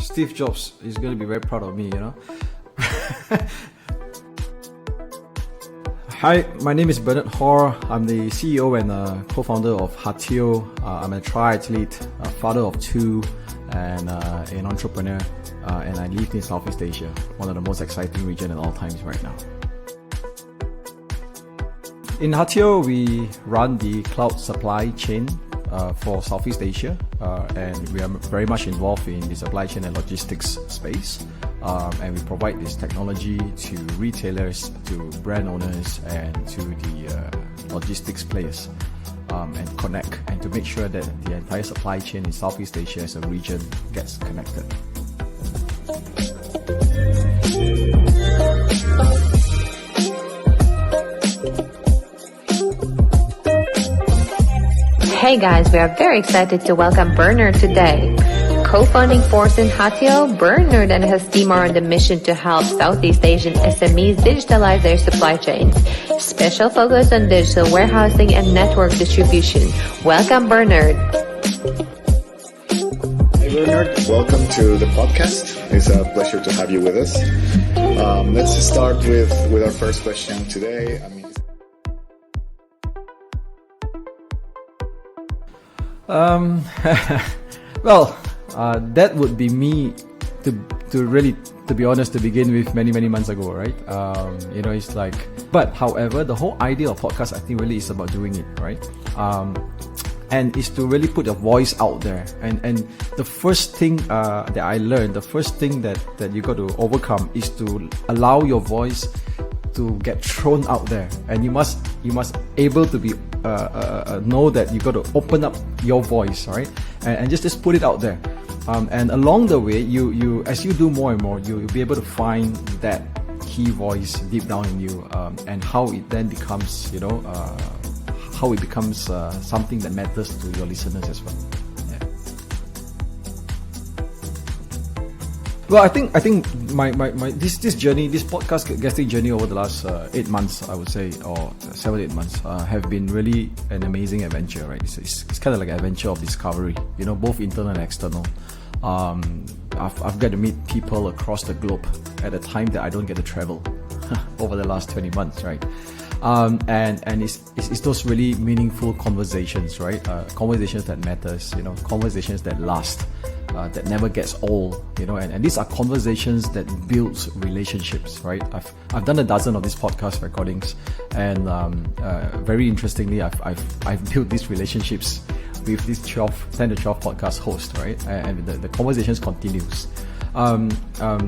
Steve Jobs is going to be very proud of me, Hi, my name is Bernard Hoare. I'm the CEO and co-founder of Hatio. I'm a triathlete, a father of two, and an entrepreneur. And I live in Southeast Asia, one of the most exciting regions at all times right now. In Hatio, we run the cloud supply chain for Southeast Asia, and we are very much involved in the supply chain and logistics space. And we provide this technology to retailers, to brand owners, and to the logistics players, and connect, and to make sure that the entire supply chain in Southeast Asia as a region gets connected. Hey guys, we are very excited to welcome Bernard today. Co-founding force in Hatio, Bernard and his team are on the mission to help Southeast Asian SMEs digitalize their supply chains. Special focus on digital warehousing and network distribution. Welcome, Bernard. Hey Bernard, welcome to the podcast. It's a pleasure to have you with us. Let's just start with our first question today. That would be me to be honest, to begin with many months ago, right? It's like, but however, the whole idea of podcast, I think, really is about doing it, right? And is to really put your voice out there. And the first thing that I learned, the first thing that you got to overcome is to allow your voice to get thrown out there, and you must able to be know that you got to open up your voice, right? And just put it out there. And along the way, you as you do more and more, you'll be able to find that key voice deep down in you, and how it then becomes, how it becomes something that matters to your listeners as well. Yeah. Well, I think my this journey, this podcast guesting journey over the last 8 months, I would say, or 7-8 months, have been really an amazing adventure, right? It's kind of like an adventure of discovery, both internal and external. I've got to meet people across the globe at a time that I don't get to travel over the last 20 months, right? And it's those really meaningful conversations, right? Conversations that matters, conversations that last, that never gets old, and these are conversations that builds relationships, right? I've done a dozen of these podcast recordings, and very interestingly, I've built these relationships with these 10 to 12 podcast hosts, right? And the conversations continues.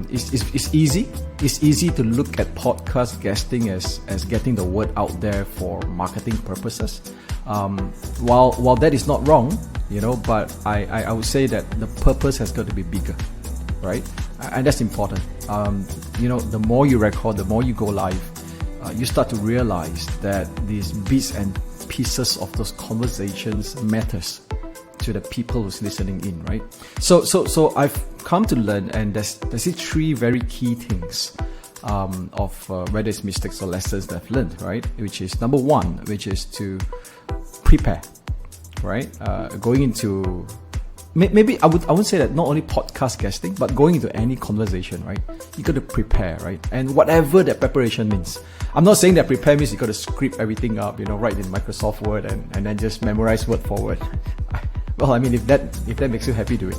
It's easy to look at podcast guesting as getting the word out there for marketing purposes. While that is not wrong, but I would say that the purpose has got to be bigger, right? And that's important. The more you record, the more you go live, you start to realize that these bits and pieces of those conversations matters to the people who's listening in, right? So I've come to learn, and there's these 3 very key things of whether it's mistakes or lessons that I've learned, right? Which is number 1, which is to prepare, right? Going into maybe I wouldn't say that not only podcast guesting, but going into any conversation, right? You got to prepare, right? And whatever that preparation means. I'm not saying that prepare means you got to script everything up, write in Microsoft Word and then just memorize word for word. Well, I mean, if that makes you happy, do it.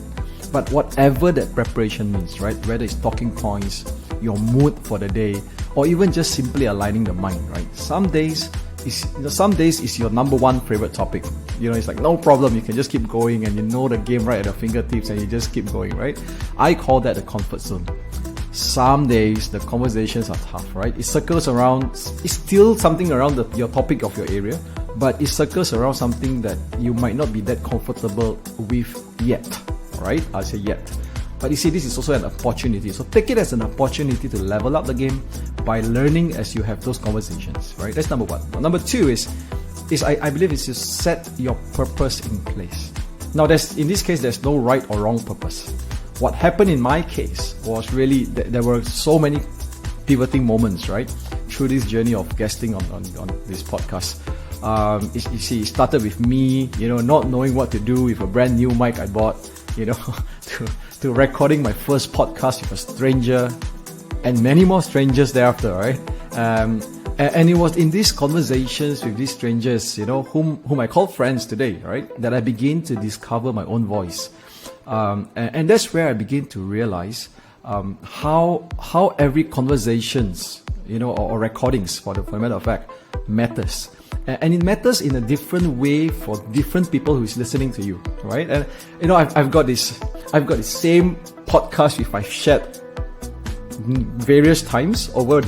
But whatever that preparation means, right? Whether it's talking points, your mood for the day, or even just simply aligning the mind, right? Some days is your number 1 favorite topic. It's like no problem, you can just keep going, and the game right at your fingertips, and you just keep going, right? I call that a comfort zone. Some days the conversations are tough, right? It circles around, it's still something around your topic of your area, but it circles around something that you might not be that comfortable with yet, right? I'll say yet. But you see, this is also an opportunity. So take it as an opportunity to level up the game by learning as you have those conversations, right? That's number 1. Number 2 is I believe it's to set your purpose in place. Now, in this case, there's no right or wrong purpose. What happened in my case was really there were so many pivoting moments, right, through this journey of guesting on this podcast. It started with me, not knowing what to do with a brand new mic I bought, to recording my first podcast with a stranger and many more strangers thereafter, right? And it was in these conversations with these strangers, whom I call friends today, right, that I begin to discover my own voice. And that's where I begin to realize how every conversations, or recordings, for the matter of fact, matters. And it matters in a different way for different people who's listening to you, right? And I've got this same podcast which I've shared various times over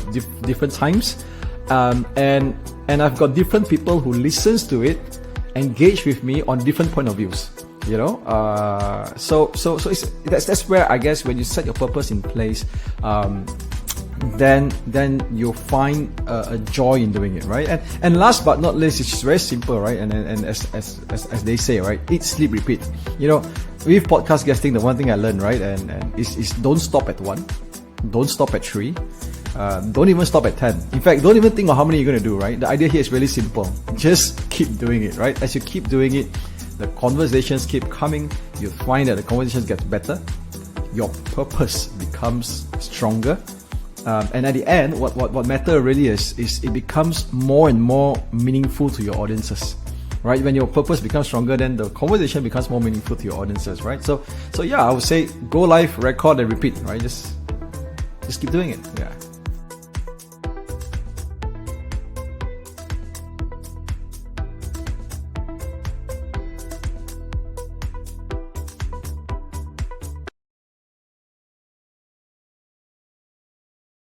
different times, and I've got different people who listens to it, engage with me on different point of views. So that's where I guess when you set your purpose in place, then you'll find a joy in doing it, right? And last but not least, it's just very simple, right? And as they say, right, eat, sleep, repeat. With podcast guesting, the one thing I learned, right, and is don't stop at 1, don't stop at 3, don't even stop at 10. In fact, don't even think of how many you're going to do, right? The idea here is really simple. Just keep doing it, right? As you keep doing it, the conversations keep coming. You'll find that the conversations get better. Your purpose becomes stronger. And at the end, what matter really is it becomes more and more meaningful to your audiences, right? When your purpose becomes stronger, then the conversation becomes more meaningful to your audiences, right? So yeah, I would say go live, record, and repeat, right? Just keep doing it. Yeah.